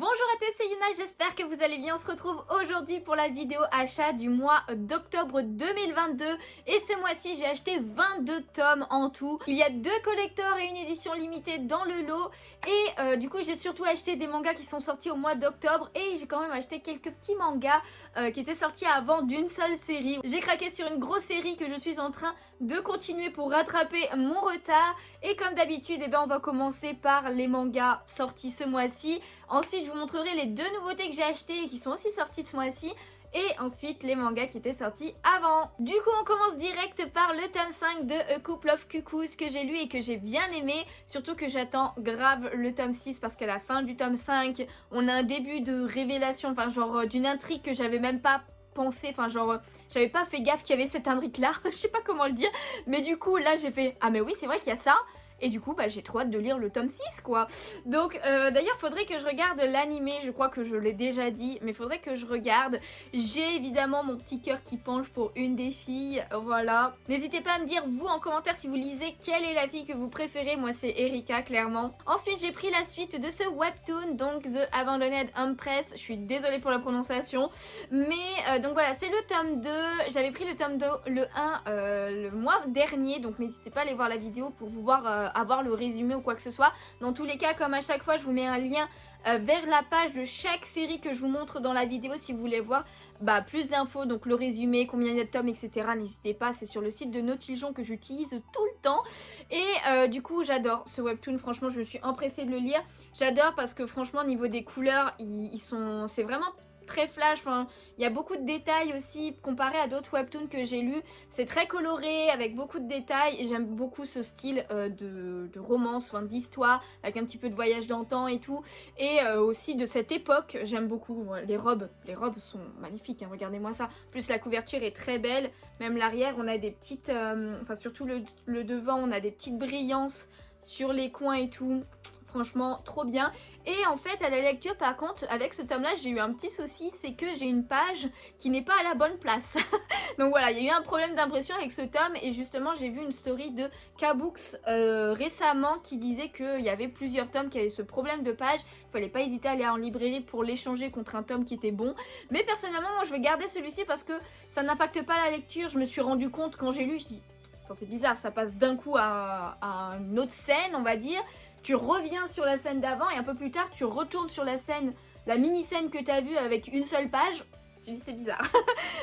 Bonjour à tous, c'est Yuna, j'espère que vous allez bien. On se retrouve aujourd'hui pour la vidéo achat du mois d'octobre 2022. Et ce mois-ci, j'ai acheté 22 tomes en tout. Il y a 2 collectors et une édition limitée dans le lot. Et du coup, j'ai surtout acheté des mangas qui sont sortis au mois d'octobre. Et j'ai quand même acheté quelques petits mangas qui étaient sortis avant d'une seule série. J'ai craqué sur une grosse série que je suis en train de continuer pour rattraper mon retard. Et comme d'habitude, eh ben, on va commencer par les mangas sortis ce mois-ci. Ensuite, je vous montrerai les 2 nouveautés que j'ai achetées et qui sont aussi sorties ce mois-ci. Et ensuite, les mangas qui étaient sortis avant. Du coup, on commence direct par le tome 5 de A Couple of Cuckoos que j'ai lu et que j'ai bien aimé. Surtout que j'attends grave le tome 6 parce qu'à la fin du tome 5, on a un début de révélation, enfin genre d'une intrigue que j'avais même pas pensé, enfin genre j'avais pas fait gaffe qu'il y avait cette intrigue là, je sais pas comment le dire. Mais du coup, là j'ai fait, ah mais oui, c'est vrai qu'il y a ça. Et du coup, bah, j'ai trop hâte de lire le tome 6, quoi. Donc, d'ailleurs, faudrait que je regarde l'animé. Je crois que je l'ai déjà dit, mais faudrait que je regarde. J'ai évidemment mon petit cœur qui penche pour une des filles. Voilà. N'hésitez pas à me dire, vous, en commentaire, si vous lisez, quelle est la fille que vous préférez. Moi, c'est Erika, clairement. Ensuite, j'ai pris la suite de ce webtoon, donc The Abandoned Empress. Je suis désolée pour la prononciation. Mais, donc voilà, c'est le tome 2. J'avais pris le tome 2, le 1, le mois dernier. Donc, n'hésitez pas à aller voir la vidéo pour pouvoir avoir le résumé ou quoi que ce soit. Dans tous les cas, comme à chaque fois, je vous mets un lien vers la page de chaque série que je vous montre dans la vidéo si vous voulez voir plus d'infos, donc le résumé, combien il y a de tomes, etc. N'hésitez pas, c'est sur le site de Notiljon que j'utilise tout le temps. Et du coup, j'adore ce webtoon, franchement, je me suis empressée de le lire. J'adore parce que franchement, au niveau des couleurs, c'est vraiment très flash, enfin, il y a beaucoup de détails aussi comparé à d'autres webtoons que j'ai lus. C'est très coloré avec beaucoup de détails et j'aime beaucoup ce style de romance, enfin, d'histoire avec un petit peu de voyage dans le temps et tout. Et aussi de cette époque, j'aime beaucoup. Les robes sont magnifiques, hein, regardez-moi ça. En plus la couverture est très belle, même l'arrière on a des petites, enfin surtout le devant, on a des petites brillances sur les coins et tout. Franchement, trop bien. Et en fait, à la lecture, par contre, avec ce tome-là, j'ai eu un petit souci, c'est que j'ai une page qui n'est pas à la bonne place. Donc voilà, il y a eu un problème d'impression avec ce tome et justement, j'ai vu une story de Kabooks récemment qui disait qu'il y avait plusieurs tomes qui avaient ce problème de page. Il fallait pas hésiter à aller en librairie pour l'échanger contre un tome qui était bon. Mais personnellement, moi, je vais garder celui-ci parce que ça n'impacte pas la lecture. Je me suis rendu compte quand j'ai lu, je dis, c'est bizarre, ça passe d'un coup à une autre scène, on va dire. Tu reviens sur la scène d'avant et un peu plus tard tu retournes sur la scène, la mini-scène que tu as vue avec une seule page. Je dis c'est bizarre.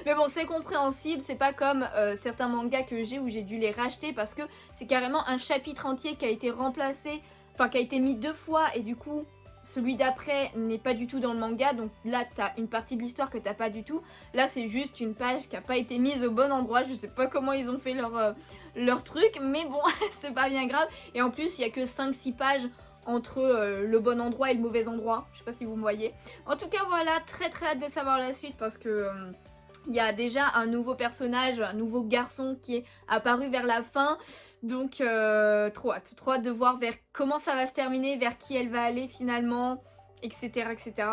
Mais bon, c'est compréhensible, c'est pas comme certains mangas que j'ai où j'ai dû les racheter parce que c'est carrément un chapitre entier qui a été remplacé, enfin qui a été mis 2 fois et du coup celui d'après n'est pas du tout dans le manga, donc là t'as une partie de l'histoire que t'as pas du tout. Là c'est juste une page qui a pas été mise au bon endroit, je sais pas comment ils ont fait leur truc, mais bon c'est pas bien grave. Et en plus il y a que 5-6 pages entre le bon endroit et le mauvais endroit, je sais pas si vous me voyez. En tout cas voilà, très hâte de savoir la suite parce que il y a déjà un nouveau personnage, un nouveau garçon qui est apparu vers la fin. Donc trop hâte de voir vers comment ça va se terminer, vers qui elle va aller finalement, etc. etc.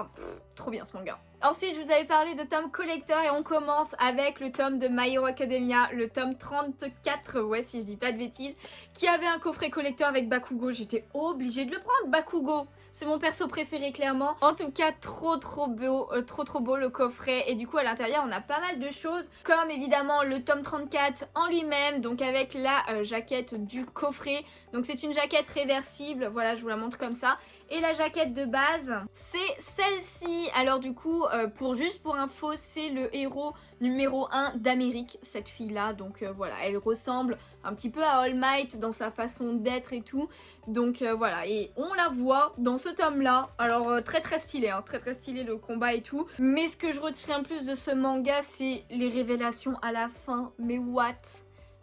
Trop bien ce manga. Ensuite, je vous avais parlé de tome collector et on commence avec le tome de My Hero Academia, le tome 34, ouais si je dis pas de bêtises, qui avait un coffret collector avec Bakugo. J'étais obligée de le prendre, Bakugo. C'est mon perso préféré clairement. En tout cas, trop beau, trop beau le coffret. Et du coup, à l'intérieur, on a pas mal de choses, comme évidemment le tome 34 en lui-même, donc avec la jaquette du coffret. Donc c'est une jaquette réversible, voilà, je vous la montre comme ça. Et la jaquette de base, c'est celle-ci. Alors du coup, juste pour info, c'est le héros numéro 1 d'Amérique, cette fille-là. Donc voilà, elle ressemble un petit peu à All Might dans sa façon d'être et tout. Donc voilà, et on la voit dans ce tome-là. Alors très stylé, hein, très stylé le combat et tout. Mais ce que je retiens plus de ce manga, c'est les révélations à la fin. Mais what ?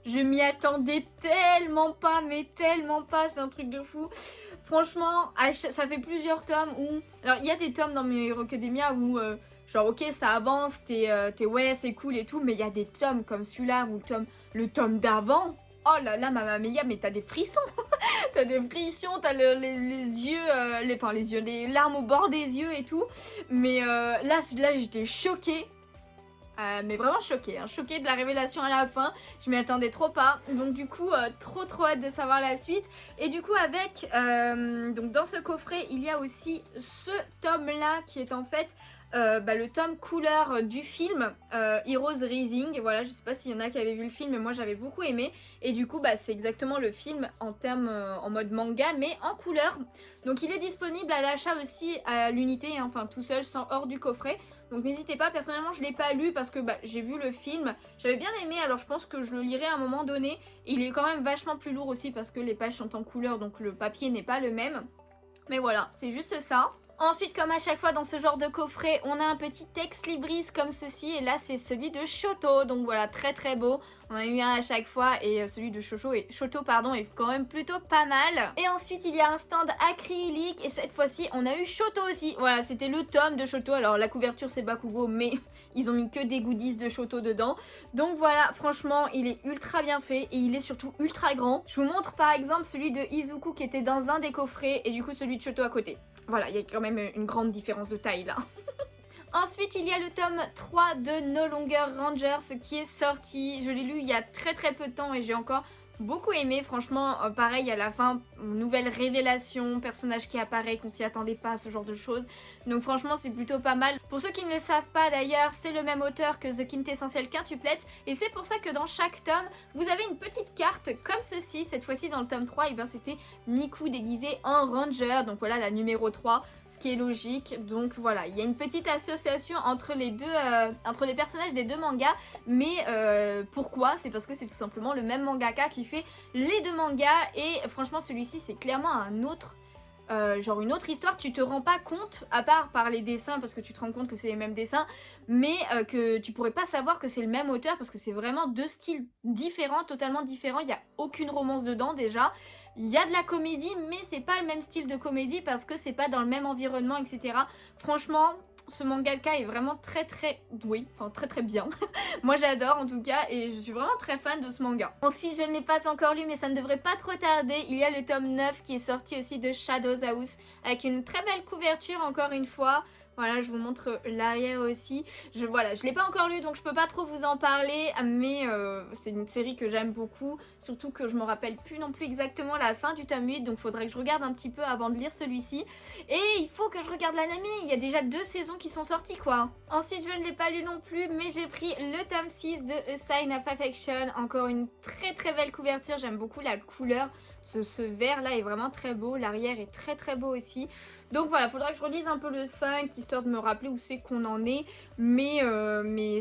Je m'y attendais tellement pas, mais tellement pas, c'est un truc de fou. Franchement, ça fait plusieurs tomes où... Alors, il y a des tomes dans My Hero Academia où, genre, ok, ça avance, t'es ouais, c'est cool et tout, mais il y a des tomes comme celui-là ou le tome d'avant. Oh là là, Mamma Mia, mais t'as des frissons. T'as des frissons, t'as les yeux, les larmes au bord des yeux et tout. Mais là j'étais choquée. Mais vraiment choquée, hein, choquée de la révélation à la fin, je m'y attendais trop pas, donc du coup trop hâte de savoir la suite. Et du coup avec, donc dans ce coffret il y a aussi ce tome là qui est en fait le tome couleur du film Heroes Rising. Voilà, je sais pas s'il y en a qui avaient vu le film, mais moi j'avais beaucoup aimé. Et du coup c'est exactement le film en termes en mode manga mais en couleur. Donc il est disponible à l'achat aussi à l'unité, hein, enfin tout seul, sans hors du coffret. Donc n'hésitez pas, personnellement je l'ai pas lu parce que j'ai vu le film, j'avais bien aimé, alors je pense que je le lirai à un moment donné. Il est quand même vachement plus lourd aussi parce que les pages sont en couleur, donc le papier n'est pas le même. Mais voilà, c'est juste ça. Ensuite, comme à chaque fois dans ce genre de coffret, on a un petit ex libris comme ceci, et là c'est celui de Shoto, donc voilà, très beau. On en a eu un à chaque fois et celui de Shoto est quand même plutôt pas mal. Et ensuite il y a un stand acrylique et cette fois-ci on a eu Shoto aussi. Voilà, c'était le tome de Shoto. Alors la couverture c'est Bakugo mais ils ont mis que des goodies de Shoto dedans. Donc voilà, franchement il est ultra bien fait et il est surtout ultra grand. Je vous montre par exemple celui de Izuku qui était dans un des coffrets et du coup celui de Shoto à côté. Voilà, il y a quand même une grande différence de taille là. Ensuite, il y a le tome 3 de No Longer Rangers qui est sorti. Je l'ai lu il y a très peu de temps et j'ai encore beaucoup aimé. Franchement, pareil à la fin, nouvelle révélation, personnage qui apparaît, qu'on s'y attendait pas, ce genre de choses. Donc franchement, c'est plutôt pas mal. Pour ceux qui ne le savent pas d'ailleurs, c'est le même auteur que The Quintessential Quintuplet. Et c'est pour ça que dans chaque tome, vous avez une petite carte comme ceci. Cette fois-ci, dans le tome 3, et c'était Miku déguisé en Ranger. Donc voilà, la numéro 3. Ce qui est logique, donc voilà, il y a une petite association entre les deux, entre les personnages des deux mangas, mais pourquoi? C'est parce que c'est tout simplement le même mangaka qui fait les deux mangas, et franchement celui-ci c'est clairement un autre, genre une autre histoire. Tu te rends pas compte, à part par les dessins, parce que tu te rends compte que c'est les mêmes dessins, mais que tu pourrais pas savoir que c'est le même auteur, parce que c'est vraiment deux styles différents, totalement différents, il n'y a aucune romance dedans déjà. Il y a de la comédie, mais c'est pas le même style de comédie parce que c'est pas dans le même environnement, etc. Franchement, ce mangaka est vraiment très doué, enfin très bien. Moi j'adore en tout cas et je suis vraiment très fan de ce manga. Ensuite, je ne l'ai pas encore lu mais ça ne devrait pas trop tarder. Il y a le tome 9 qui est sorti aussi de Shadows House avec une très belle couverture encore une fois. Voilà, je vous montre l'arrière aussi. Je l'ai pas encore lu donc je peux pas trop vous en parler, mais c'est une série que j'aime beaucoup. Surtout que je me rappelle plus non plus exactement la fin du tome 8, donc faudrait que je regarde un petit peu avant de lire celui-ci. Et il faut que je regarde l'anime, il y a déjà 2 saisons qui sont sorties quoi. Ensuite, je ne l'ai pas lu non plus, mais j'ai pris le tome 6 de A Sign of Affection. Encore une très belle couverture, j'aime beaucoup la couleur. Ce vert là est vraiment très beau, l'arrière est très beau aussi. Donc voilà, faudra que je relise un peu le 5 histoire de me rappeler où c'est qu'on en est. Mais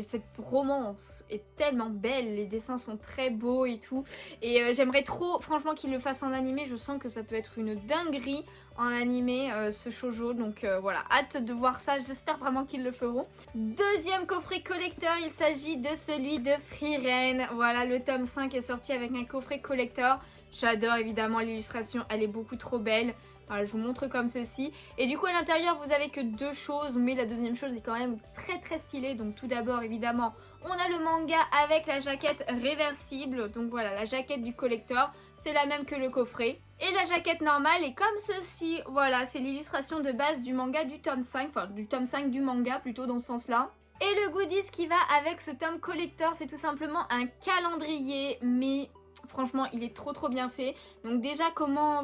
cette romance est tellement belle, les dessins sont très beaux et tout. Et j'aimerais trop franchement qu'ils le fassent en animé, je sens que ça peut être une dinguerie en animé ce shoujo. Donc voilà, hâte de voir ça, j'espère vraiment qu'ils le feront. Deuxième coffret collector, il s'agit de celui de Frieren. Voilà, le tome 5 est sorti avec un coffret collector. J'adore évidemment l'illustration, elle est beaucoup trop belle. Voilà, je vous montre comme ceci. Et du coup à l'intérieur vous avez que 2 choses, mais la deuxième chose est quand même très stylée. Donc tout d'abord évidemment on a le manga avec la jaquette réversible. Donc voilà, la jaquette du collector, c'est la même que le coffret. Et la jaquette normale est comme ceci. Voilà, c'est l'illustration de base du manga du tome 5. Enfin du tome 5 du manga plutôt dans ce sens là. Et le goodies qui va avec ce tome collector, c'est tout simplement un calendrier, mais franchement il est trop bien fait. Donc déjà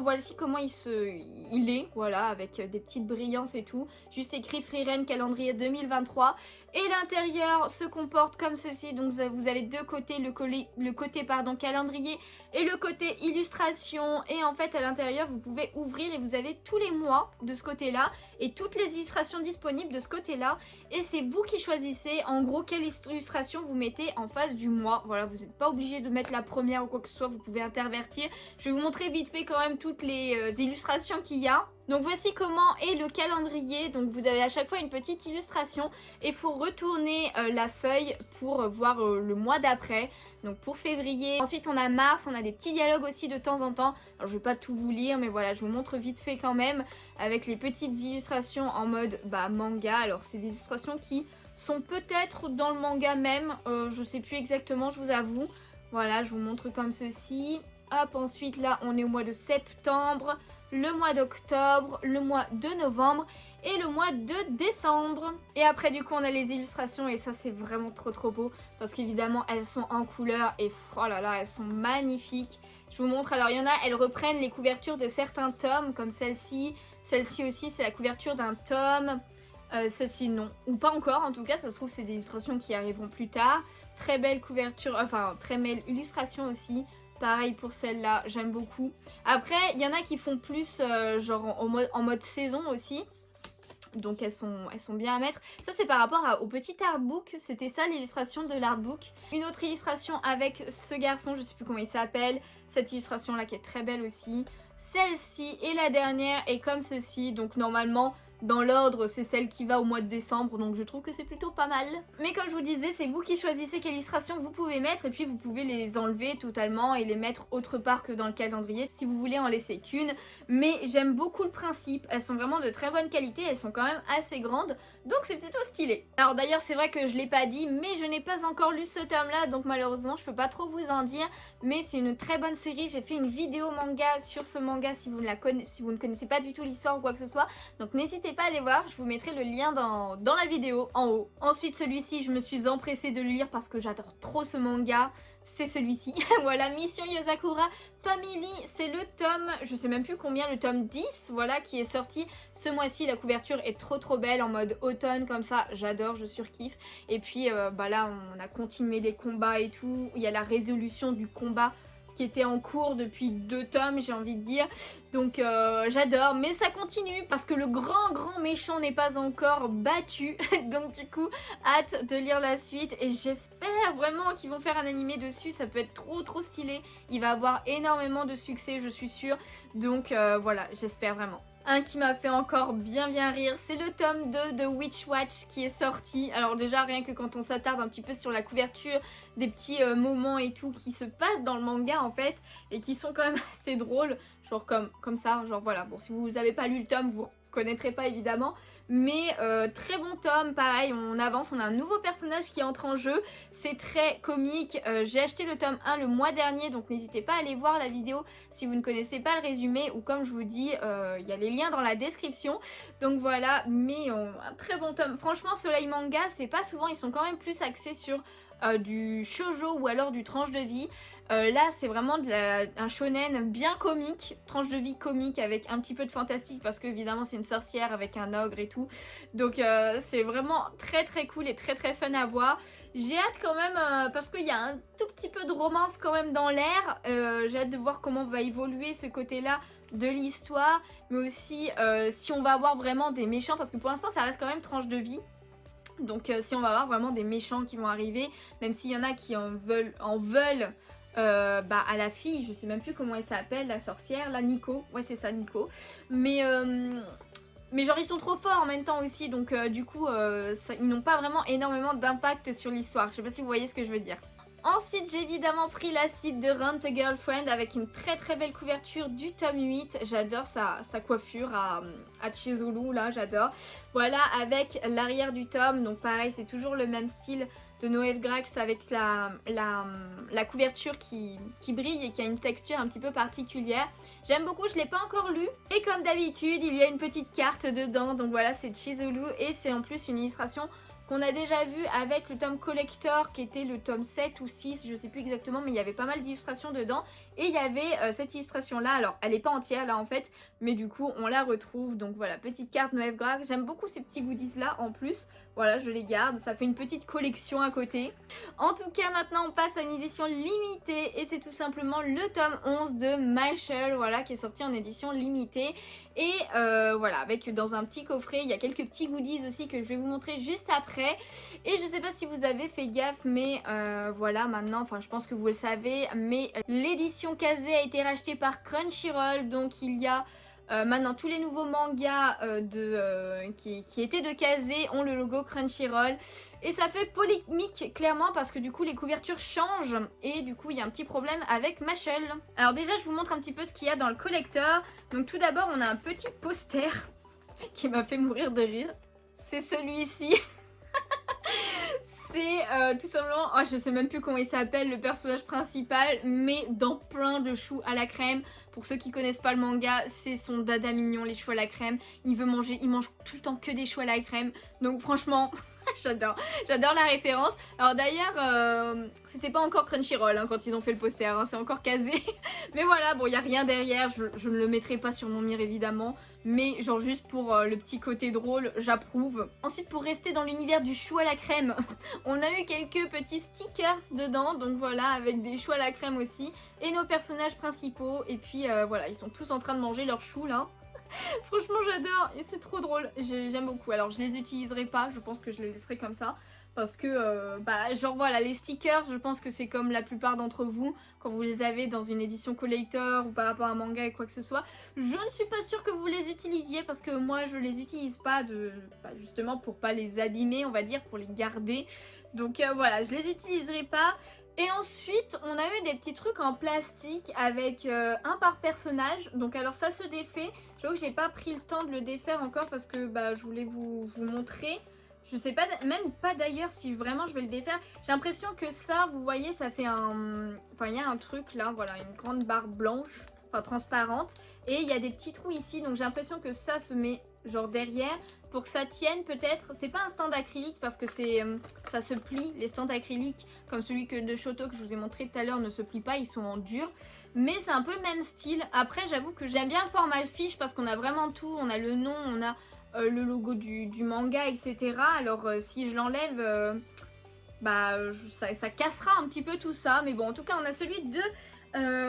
voici comment il est, voilà, avec des petites brillances et tout. Juste écrit Frieren calendrier 2023. Et l'intérieur se comporte comme ceci. Donc vous avez deux côtés, le côté calendrier et le côté illustration. Et en fait à l'intérieur vous pouvez ouvrir et vous avez tous les mois de ce côté là et toutes les illustrations disponibles de ce côté là. Et c'est vous qui choisissez en gros quelle illustration vous mettez en face du mois. Voilà, vous n'êtes pas obligé de mettre la première ou quoi que ce soit, vous pouvez intervertir. Je vais vous montrer vite fait quand même toutes les illustrations qu'il y a. Donc voici comment est le calendrier. Donc vous avez à chaque fois une petite illustration et il faut retourner la feuille pour voir le mois d'après. Donc pour février. Ensuite on a mars, on a des petits dialogues aussi de temps en temps. Alors je vais pas tout vous lire mais voilà, je vous montre vite fait quand même avec les petites illustrations en mode manga. Alors c'est des illustrations qui sont peut-être dans le manga même, je sais plus exactement, je vous avoue. Voilà, je vous montre comme ceci. Hop, ensuite là on est au mois de septembre, le mois d'octobre, le mois de novembre et le mois de décembre. Et après du coup on a les illustrations et ça c'est vraiment trop beau parce qu'évidemment elles sont en couleur et oh là là elles sont magnifiques. Je vous montre, alors il y en a, elles reprennent les couvertures de certains tomes comme celle-ci. Celle-ci aussi c'est la couverture d'un tome. Celle-ci non, ou pas encore en tout cas, ça se trouve c'est des illustrations qui arriveront plus tard. Très belle couverture, enfin très belle illustration aussi. Pareil pour celle-là, j'aime beaucoup. Après, il y en a qui font plus genre en mode saison aussi. Donc elles sont bien à mettre. Ça c'est par rapport au petit artbook, c'était ça l'illustration de l'artbook. Une autre illustration avec ce garçon, je sais plus comment il s'appelle. Cette illustration là qui est très belle aussi. Celle-ci et la dernière est comme ceci, donc normalement dans l'ordre c'est celle qui va au mois de décembre, donc je trouve que c'est plutôt pas mal. Mais comme je vous disais, c'est vous qui choisissez quelle illustration vous pouvez mettre et puis vous pouvez les enlever totalement et les mettre autre part que dans le calendrier si vous voulez en laisser qu'une. Mais j'aime beaucoup le principe, elles sont vraiment de très bonne qualité, elles sont quand même assez grandes, donc c'est plutôt stylé. Alors d'ailleurs c'est vrai que je l'ai pas dit, mais je n'ai pas encore lu ce tome là, donc malheureusement je peux pas trop vous en dire, mais c'est une très bonne série. J'ai fait une vidéo manga sur ce manga si vous ne connaissez pas du tout l'histoire ou quoi que ce soit, donc n'hésitez pas à aller voir, je vous mettrai le lien dans la vidéo en haut. Ensuite celui-ci je me suis empressée de le lire parce que j'adore trop ce manga, c'est celui-ci. Voilà, Mission Yozakura Family, c'est le tome, je sais même plus combien, le tome 10, voilà, qui est sorti ce mois-ci. La couverture est trop belle en mode automne comme ça, j'adore, je surkiffe. Et puis bah là on a continué les combats et tout, il y a la résolution du combat qui était en cours depuis 2 tomes, j'ai envie de dire. Donc j'adore, mais ça continue parce que le grand méchant n'est pas encore battu. Donc du coup, hâte de lire la suite et j'espère vraiment qu'ils vont faire un animé dessus. Ça peut être trop stylé. Il va avoir énormément de succès, je suis sûre. Donc voilà, j'espère vraiment. Un qui m'a fait encore bien rire, c'est le tome 2 de Witch Watch qui est sorti. Alors déjà rien que quand on s'attarde un petit peu sur la couverture, des petits moments et tout qui se passent dans le manga en fait, et qui sont quand même assez drôles, genre comme ça, genre voilà. Bon, si vous n'avez pas lu le tome, vous connaîtrez pas évidemment, mais très bon tome. Pareil, on avance, on a un nouveau personnage qui entre en jeu, c'est très comique. J'ai acheté le tome 1 le mois dernier, donc n'hésitez pas à aller voir la vidéo si vous ne connaissez pas le résumé, ou comme je vous dis, il y a les liens dans la description. Donc voilà, mais un très bon tome. Franchement, Soleil Manga, c'est pas souvent, ils sont quand même plus axés sur du shoujo ou alors du tranche de vie. Là c'est vraiment un shonen bien comique, tranche de vie comique avec un petit peu de fantastique parce que évidemment c'est une sorcière avec un ogre et tout. Donc c'est vraiment très cool et très fun à voir. J'ai hâte quand même parce qu'il y a un tout petit peu de romance quand même dans l'air. J'ai hâte de voir comment va évoluer ce côté là de l'histoire, mais aussi si on va avoir vraiment des méchants, parce que pour l'instant ça reste quand même tranche de vie. Donc si on va avoir vraiment des méchants qui vont arriver, même s'il y en a qui en veulent à la fille, je sais même plus comment elle s'appelle, la sorcière, la Nico, ouais c'est ça, Nico. Mais genre ils sont trop forts en même temps aussi, donc du coup ils n'ont pas vraiment énormément d'impact sur l'histoire. Je sais pas si vous voyez ce que je veux dire. Ensuite j'ai évidemment pris la suite de Rent a Girlfriend avec une très belle couverture du tome 8. J'adore sa coiffure à Chizuru là, j'adore. Voilà, avec l'arrière du tome, donc pareil c'est toujours le même style de Noël Grax avec la couverture qui brille et qui a une texture un petit peu particulière. J'aime beaucoup, je ne l'ai pas encore lu. Et comme d'habitude il y a une petite carte dedans, donc voilà c'est Chizuru et c'est en plus une illustration qu'on a déjà vu avec le tome collector qui était le tome 7 ou 6, je sais plus exactement, mais il y avait pas mal d'illustrations dedans. Et il y avait cette illustration là, alors elle est pas entière là en fait, mais du coup on la retrouve. Donc voilà, petite carte Noël Grax, j'aime beaucoup ces petits goodies là en plus. Voilà, je les garde, ça fait une petite collection à côté. En tout cas, maintenant on passe à une édition limitée et c'est tout simplement le tome 11 de Mashle, voilà, qui est sorti en édition limitée. Et voilà, avec dans un petit coffret, il y a quelques petits goodies aussi que je vais vous montrer juste après. Et je sais pas si vous avez fait gaffe, mais voilà, maintenant, enfin je pense que vous le savez, mais l'édition Kazé a été rachetée par Crunchyroll, donc il y a maintenant tous les nouveaux mangas qui étaient de Kazé ont le logo Crunchyroll. Et ça fait polémique clairement parce que du coup les couvertures changent et du coup il y a un petit problème avec Mashle. Alors déjà je vous montre un petit peu ce qu'il y a dans le collector. Donc tout d'abord on a un petit poster qui m'a fait mourir de rire. C'est celui-ci. C'est tout simplement, oh, je sais même plus comment il s'appelle le personnage principal, mais dans plein de choux à la crème. Pour ceux qui connaissent pas le manga, c'est son dada mignon, les choux à la crème. Il veut manger, il mange tout le temps que des choux à la crème. Donc franchement, j'adore la référence. Alors d'ailleurs, c'était pas encore Crunchyroll hein, quand ils ont fait le poster, hein, c'est encore casé. Mais voilà, bon, il y a rien derrière, je ne le mettrai pas sur mon mire évidemment. Mais genre juste pour le petit côté drôle, j'approuve. Ensuite, pour rester dans l'univers du chou à la crème, on a eu quelques petits stickers dedans. Donc voilà, avec des choux à la crème aussi. Et nos personnages principaux. Et puis voilà, ils sont tous en train de manger leur chou là. Franchement j'adore et c'est trop drôle, j'aime beaucoup. Alors je les utiliserai pas, je pense que je les laisserai comme ça. Parce que, genre voilà, les stickers, je pense que c'est comme la plupart d'entre vous, quand vous les avez dans une édition collector ou par rapport à un manga et quoi que ce soit. Je ne suis pas sûre que vous les utilisiez parce que moi je les utilise pas justement pour pas les abîmer, on va dire, pour les garder. Donc voilà, je les utiliserai pas. Et ensuite, on a eu des petits trucs en plastique avec un par personnage. Donc alors ça se défait. J'avoue que j'ai pas pris le temps de le défaire encore parce que je voulais vous montrer. Je sais pas, même pas d'ailleurs si vraiment je vais le défaire. J'ai l'impression que ça, vous voyez, ça fait un... Enfin, il y a un truc là, voilà, une grande barre blanche, enfin transparente. Et il y a des petits trous ici, donc j'ai l'impression que ça se met genre derrière. Pour que ça tienne peut-être, c'est pas un stand acrylique parce que ça se plie, les stands acryliques comme celui de Shoto que je vous ai montré tout à l'heure ne se plient pas, ils sont en dur. Mais c'est un peu le même style. Après j'avoue que j'aime bien le format fiche parce qu'on a vraiment tout, on a le nom, on a le logo du manga, etc. Alors si je l'enlève, ça cassera un petit peu tout ça. Mais bon, en tout cas on a celui de...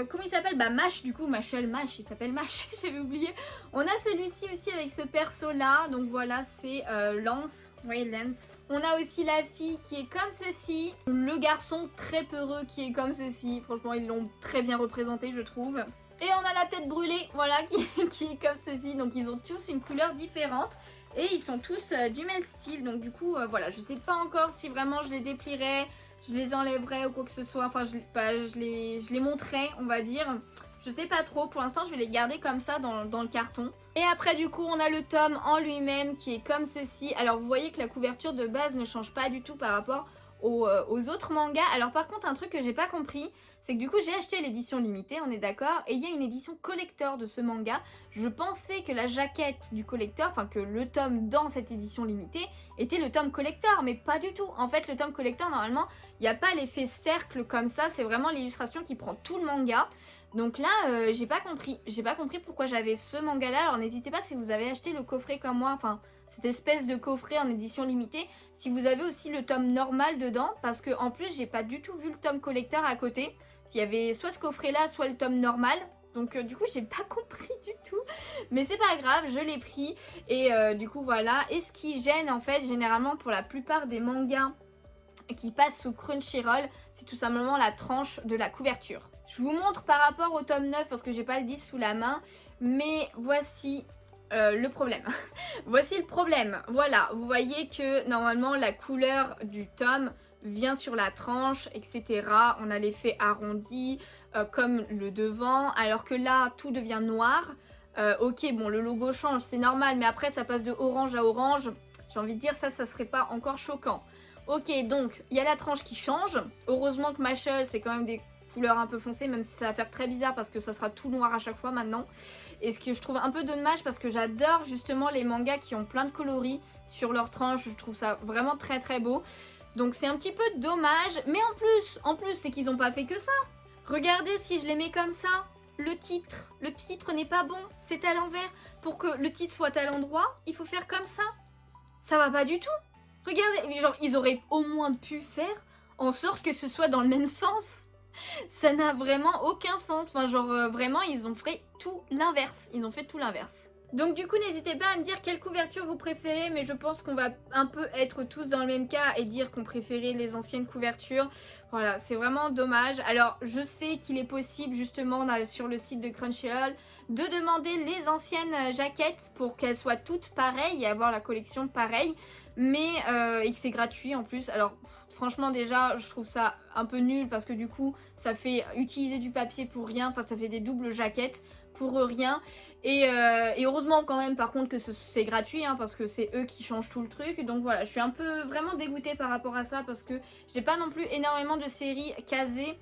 comment il s'appelle? Mash du coup, Mashel Mash, il s'appelle Mash, j'avais oublié. On a celui-ci aussi avec ce perso là, donc voilà c'est Lance, oui Lance. On a aussi la fille qui est comme ceci, le garçon très peureux qui est comme ceci, franchement ils l'ont très bien représenté je trouve. Et on a la tête brûlée, voilà, qui est comme ceci, donc ils ont tous une couleur différente. Et ils sont tous du même style, donc du coup voilà, je sais pas encore si vraiment je les déplierai, je les enlèverai ou quoi que ce soit, enfin je les montrerai on va dire. Je sais pas trop, pour l'instant je vais les garder comme ça dans le carton. Et après du coup on a le tome en lui-même qui est comme ceci. Alors vous voyez que la couverture de base ne change pas du tout par rapport aux autres mangas. Alors par contre un truc que j'ai pas compris, c'est que du coup j'ai acheté l'édition limitée, on est d'accord, et il y a une édition collector de ce manga. Je pensais que la jaquette du collector, enfin que le tome dans cette édition limitée était le tome collector, mais pas du tout. En fait le tome collector normalement il n'y a pas l'effet cercle comme ça, c'est vraiment l'illustration qui prend tout le manga. Donc là j'ai pas compris pourquoi j'avais ce manga là. Alors n'hésitez pas si vous avez acheté le coffret comme moi, enfin cette espèce de coffret en édition limitée, si vous avez aussi le tome normal dedans, parce que en plus j'ai pas du tout vu le tome collector à côté. Il y avait soit ce coffret là, soit le tome normal. Donc du coup j'ai pas compris du tout. Mais c'est pas grave, je l'ai pris. Et du coup voilà. Et ce qui gêne en fait généralement pour la plupart des mangas qui passent sous Crunchyroll, c'est tout simplement la tranche de la couverture. Je vous montre par rapport au tome 9 parce que j'ai pas le 10 sous la main. Mais voici le problème. Voici le problème. Voilà, vous voyez que normalement la couleur du tome vient sur la tranche, etc. On a l'effet arrondi comme le devant, alors que là tout devient noir. Ok, bon le logo change, c'est normal, mais après ça passe de orange à orange. J'ai envie de dire ça serait pas encore choquant. Ok, donc il y a la tranche qui change. Heureusement que Mashel c'est quand même des couleurs un peu foncées, même si ça va faire très bizarre parce que ça sera tout noir à chaque fois maintenant. Et ce que je trouve un peu dommage parce que j'adore justement les mangas qui ont plein de coloris sur leur tranche. Je trouve ça vraiment très très beau. Donc c'est un petit peu dommage. Mais en plus c'est qu'ils n'ont pas fait que ça. Regardez si je les mets comme ça. Le titre n'est pas bon. C'est à l'envers. Pour que le titre soit à l'endroit, il faut faire comme ça. Ça va pas du tout. Regardez, genre ils auraient au moins pu faire en sorte que ce soit dans le même sens. Ça n'a vraiment aucun sens. Enfin genre vraiment ils ont fait tout l'inverse. Ils ont fait tout l'inverse. Donc du coup n'hésitez pas à me dire quelle couverture vous préférez. Mais je pense qu'on va un peu être tous dans le même cas et dire qu'on préférait les anciennes couvertures. Voilà, c'est vraiment dommage. Alors je sais qu'il est possible justement sur le site de Crunchyroll de demander les anciennes jaquettes pour qu'elles soient toutes pareilles et avoir la collection pareille. Mais et que c'est gratuit en plus. Alors franchement déjà je trouve ça un peu nul parce que du coup ça fait utiliser du papier pour rien, enfin ça fait des doubles jaquettes pour rien. Et heureusement quand même par contre que c'est gratuit hein, parce que c'est eux qui changent tout le truc. Donc voilà, je suis un peu vraiment dégoûtée par rapport à ça parce que j'ai pas non plus énormément de séries casées.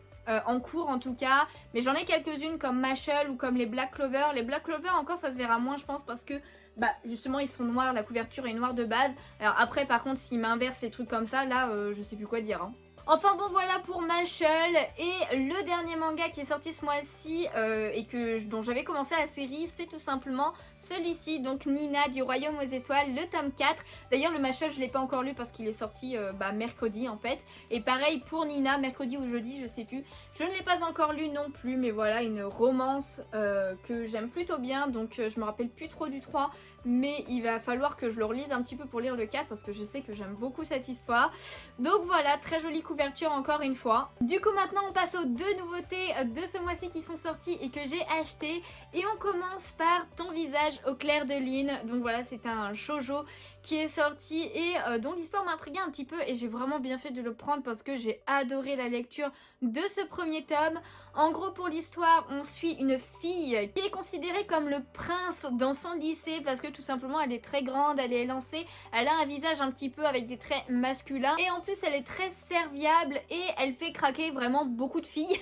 En cours en tout cas, mais j'en ai quelques-unes comme Mashal ou comme les Black Clover. Les Black Clover encore ça se verra moins je pense parce que bah justement ils sont noirs, la couverture est noire de base. Alors après par contre s'ils m'inversent les trucs comme ça là je sais plus quoi dire hein. Enfin bon voilà pour Mashal. Et le dernier manga qui est sorti ce mois-ci et dont j'avais commencé la série, c'est tout simplement celui-ci, donc Nina du Royaume aux Étoiles, le tome 4. D'ailleurs le Mashal je l'ai pas encore lu parce qu'il est sorti mercredi en fait. Et pareil pour Nina, mercredi ou jeudi je sais plus. Je ne l'ai pas encore lu non plus, mais voilà une romance que j'aime plutôt bien. Donc je me rappelle plus trop du 3, mais il va falloir que je le relise un petit peu pour lire le 4 parce que je sais que j'aime beaucoup cette histoire. Donc voilà, très jolie couverture encore une fois. Du coup maintenant on passe aux deux nouveautés de ce mois-ci qui sont sorties et que j'ai achetées. Et on commence par Ton visage au clair de lune. Donc voilà, c'est un shoujo qui est sorti et dont l'histoire m'intriguait un petit peu et j'ai vraiment bien fait de le prendre parce que j'ai adoré la lecture de ce premier tome. En gros pour l'histoire on suit une fille qui est considérée comme le prince dans son lycée parce que tout simplement elle est très grande, elle est élancée, elle a un visage un petit peu avec des traits masculins et en plus elle est très serviable et elle fait craquer vraiment beaucoup de filles.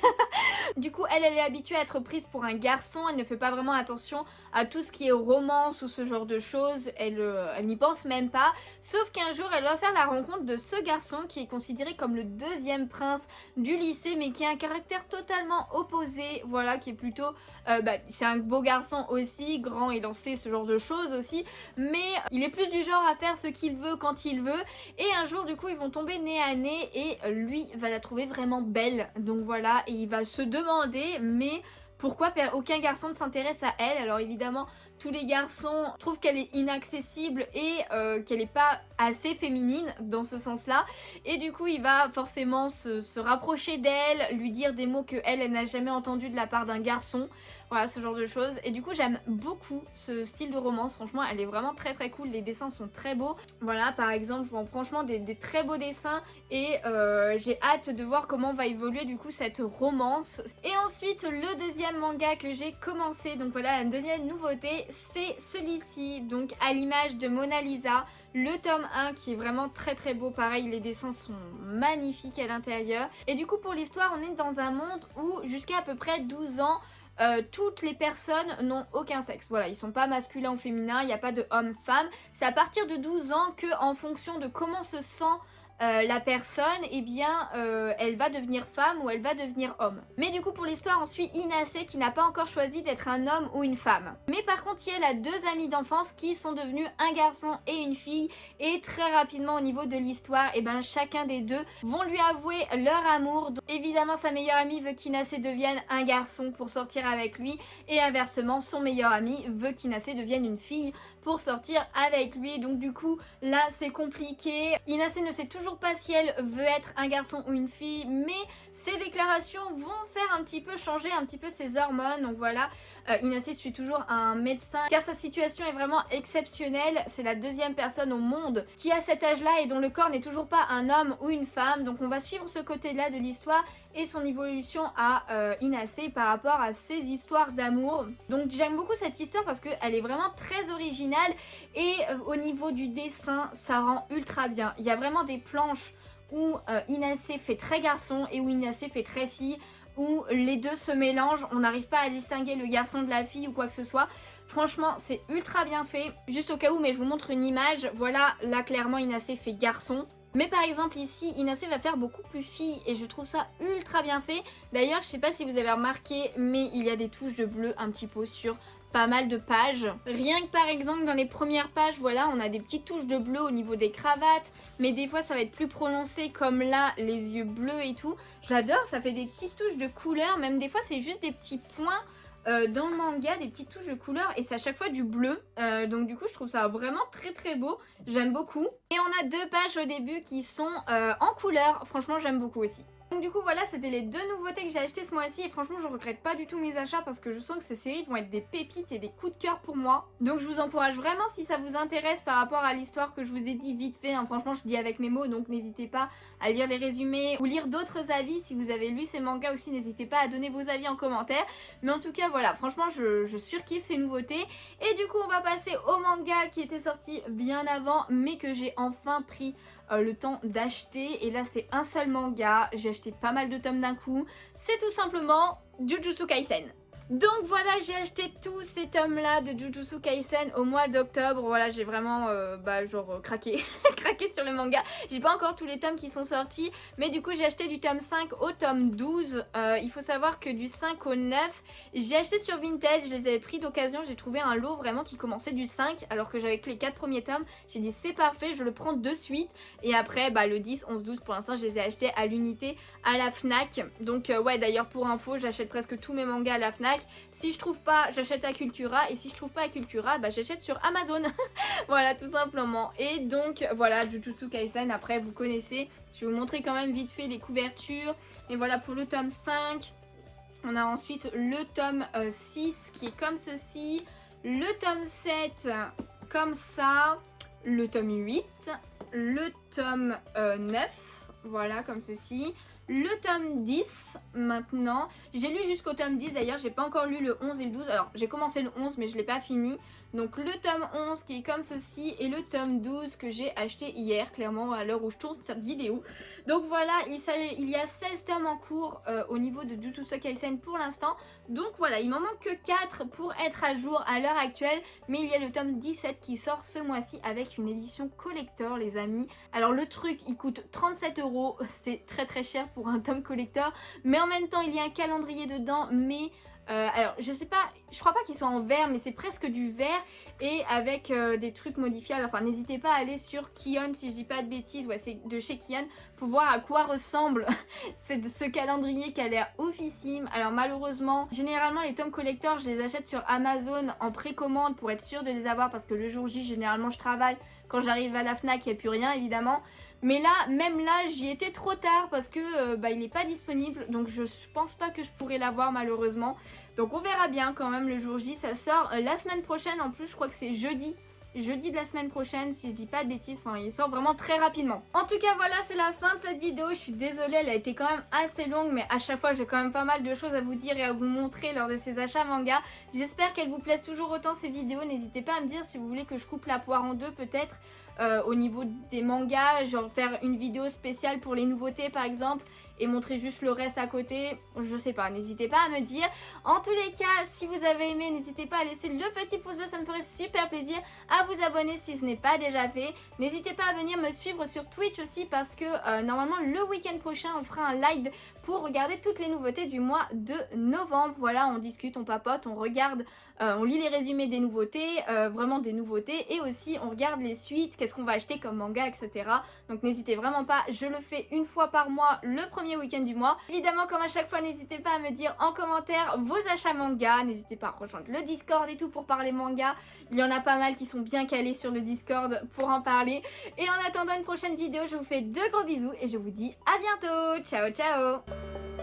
Du coup elle est habituée à être prise pour un garçon, elle ne fait pas vraiment attention à tout ce qui est romance ou ce genre de choses, elle n'y pense même pas. Sauf qu'un jour elle va faire la rencontre de ce garçon qui est considéré comme le deuxième prince du lycée mais qui a un caractère totalement opposé, voilà, qui est plutôt c'est un beau garçon aussi, grand et lancé, ce genre de choses aussi, mais il est plus du genre à faire ce qu'il veut quand il veut. Et un jour du coup ils vont tomber nez à nez et lui va la trouver vraiment belle, donc voilà, et il va se demander mais pourquoi aucun garçon ne s'intéresse à elle. Alors évidemment tous les garçons trouvent qu'elle est inaccessible et qu'elle n'est pas assez féminine dans ce sens là, et du coup il va forcément se rapprocher d'elle, lui dire des mots que elle n'a jamais entendus de la part d'un garçon, voilà ce genre de choses. Et du coup j'aime beaucoup ce style de romance, franchement elle est vraiment très très cool, les dessins sont très beaux, voilà par exemple franchement des très beaux dessins et j'ai hâte de voir comment va évoluer du coup cette romance. Et ensuite le deuxième manga que j'ai commencé, donc voilà la deuxième nouveauté, c'est celui-ci, donc à l'image de Mona Lisa, le tome 1 qui est vraiment très très beau, pareil les dessins sont magnifiques à l'intérieur. Et du coup pour l'histoire on est dans un monde où jusqu'à à peu près 12 ans toutes les personnes n'ont aucun sexe, voilà, ils sont pas masculins ou féminins, il n'y a pas de homme-femme, c'est à partir de 12 ans que en fonction de comment se sent la personne, et eh bien elle va devenir femme ou elle va devenir homme. Mais du coup pour l'histoire on suit Inase qui n'a pas encore choisi d'être un homme ou une femme. Mais par contre elle a deux amis d'enfance qui sont devenus un garçon et une fille, et très rapidement au niveau de l'histoire et ben chacun des deux vont lui avouer leur amour. Donc, évidemment sa meilleure amie veut qu'Inase devienne un garçon pour sortir avec lui, et inversement son meilleur ami veut qu'Inase devienne une fille pour sortir avec lui. Donc du coup là c'est compliqué, Inase ne sait toujours pas si elle veut être un garçon ou une fille, mais ces déclarations vont faire un petit peu changer un petit peu ses hormones. Donc voilà, Inase suit toujours un médecin car sa situation est vraiment exceptionnelle, c'est la deuxième personne au monde qui a cet âge là et dont le corps n'est toujours pas un homme ou une femme. Donc on va suivre ce côté là de l'histoire et son évolution à Inase par rapport à ses histoires d'amour. Donc j'aime beaucoup cette histoire parce qu'elle est vraiment très originale et au niveau du dessin ça rend ultra bien. Il y a vraiment des planches où Inase fait très garçon et où Inase fait très fille, où les deux se mélangent, on n'arrive pas à distinguer le garçon de la fille ou quoi que ce soit. Franchement c'est ultra bien fait. Juste au cas où, mais je vous montre une image, voilà là clairement Inase fait garçon. Mais par exemple ici, Inase va faire beaucoup plus fille et je trouve ça ultra bien fait. D'ailleurs, je sais pas si vous avez remarqué, mais il y a des touches de bleu un petit peu sur pas mal de pages. Rien que par exemple dans les premières pages, voilà, on a des petites touches de bleu au niveau des cravates, mais des fois ça va être plus prononcé comme là, les yeux bleus et tout. J'adore, ça fait des petites touches de couleur, même des fois c'est juste des petits points dans le manga, des petites touches de couleur et c'est à chaque fois du bleu, donc du coup je trouve ça vraiment très très beau, j'aime beaucoup. Et on a deux pages au début qui sont en couleur, franchement j'aime beaucoup aussi. Donc du coup voilà, c'était les deux nouveautés que j'ai achetées ce mois-ci et franchement je regrette pas du tout mes achats parce que je sens que ces séries vont être des pépites et des coups de cœur pour moi. Donc je vous encourage vraiment si ça vous intéresse par rapport à l'histoire que je vous ai dit vite fait, hein. Franchement je dis avec mes mots, donc n'hésitez pas à lire les résumés ou lire d'autres avis. Si vous avez lu ces mangas aussi, n'hésitez pas à donner vos avis en commentaire. Mais en tout cas voilà, franchement je surkiffe ces nouveautés. Et du coup on va passer au manga qui était sorti bien avant mais que j'ai enfin pris le temps d'acheter. Et là c'est un seul manga, j'ai acheté pas mal de tomes d'un coup. C'est tout simplement Jujutsu Kaisen. Donc voilà, j'ai acheté tous ces tomes là de Jujutsu Kaisen au mois d'octobre. Voilà, j'ai vraiment craqué craqué sur le manga. J'ai pas encore tous les tomes qui sont sortis, mais du coup j'ai acheté du tome 5 au tome 12. Il faut savoir que du 5 au 9 j'ai acheté sur Vinted, je les avais pris d'occasion. J'ai trouvé un lot vraiment qui commençait du 5 alors que j'avais que les 4 premiers tomes. J'ai dit c'est parfait, je le prends de suite. Et après le 10, 11, 12 pour l'instant je les ai achetés à l'unité à la Fnac. Donc ouais, d'ailleurs pour info, j'achète presque tous mes mangas à la Fnac. Si je trouve pas, j'achète à Cultura. Et si je trouve pas à Cultura, j'achète sur Amazon. Voilà, tout simplement. Et donc voilà, Jujutsu Kaisen, après vous connaissez. Je vais vous montrer quand même vite fait les couvertures. Et voilà pour le tome 5. On a ensuite le tome 6 qui est comme ceci. Le tome 7 comme ça. Le tome 8. Le tome 9. Voilà, comme ceci. Le tome 10 maintenant, j'ai lu jusqu'au tome 10 d'ailleurs, j'ai pas encore lu le 11 et le 12, alors j'ai commencé le 11 mais je l'ai pas fini. Donc le tome 11 qui est comme ceci et le tome 12 que j'ai acheté hier, clairement à l'heure où je tourne cette vidéo. Donc voilà, il y a 16 tomes en cours au niveau de Jujutsu Kaisen pour l'instant. Donc voilà, il m'en manque que 4 pour être à jour à l'heure actuelle. Mais il y a le tome 17 qui sort ce mois-ci avec une édition collector les amis. Alors le truc il coûte 37 €, c'est très très cher pour un tome collector. Mais en même temps il y a un calendrier dedans, mais... alors je sais pas, je crois pas qu'il soit en vert mais c'est presque du vert et avec des trucs modifiables. Enfin n'hésitez pas à aller sur Kion si je dis pas de bêtises, ouais c'est de chez Kion, pour voir à quoi ressemble ce calendrier qui a l'air oufissime. Alors malheureusement, généralement les tomes collector je les achète sur Amazon en précommande pour être sûre de les avoir parce que le jour J généralement je travaille. Quand j'arrive à la Fnac il n'y a plus rien évidemment. Mais là, même là, j'y étais trop tard parce que il n'est pas disponible. Donc je pense pas que je pourrais l'avoir malheureusement. Donc on verra bien quand même le jour J. Ça sort la semaine prochaine. En plus, je crois que c'est jeudi de la semaine prochaine si je dis pas de bêtises. Enfin, il sort vraiment très rapidement. En tout cas, voilà, c'est la fin de cette vidéo. Je suis désolée, elle a été quand même assez longue. Mais à chaque fois, j'ai quand même pas mal de choses à vous dire et à vous montrer lors de ces achats manga. J'espère qu'elles vous plaisent toujours autant ces vidéos. N'hésitez pas à me dire si vous voulez que je coupe la poire en deux peut-être. Au niveau des mangas, genre faire une vidéo spéciale pour les nouveautés par exemple et montrer juste le reste à côté, je sais pas, n'hésitez pas à me dire. En tous les cas, si vous avez aimé, n'hésitez pas à laisser le petit pouce bleu, ça me ferait super plaisir, à vous abonner si ce n'est pas déjà fait. N'hésitez pas à venir me suivre sur Twitch aussi parce que normalement le week-end prochain on fera un live pour regarder toutes les nouveautés du mois de novembre. Voilà, on discute, on papote, on regarde, on lit les résumés des nouveautés, vraiment des nouveautés, et aussi on regarde les suites, qu'est-ce qu'on va acheter comme manga, etc. Donc n'hésitez vraiment pas, je le fais une fois par mois, le premier week-end du mois. Évidemment, comme à chaque fois, n'hésitez pas à me dire en commentaire vos achats manga, n'hésitez pas à rejoindre le Discord et tout pour parler manga. Il y en a pas mal qui sont bien calés sur le Discord pour en parler. Et en attendant une prochaine vidéo, je vous fais de gros bisous et je vous dis à bientôt. Ciao, ciao!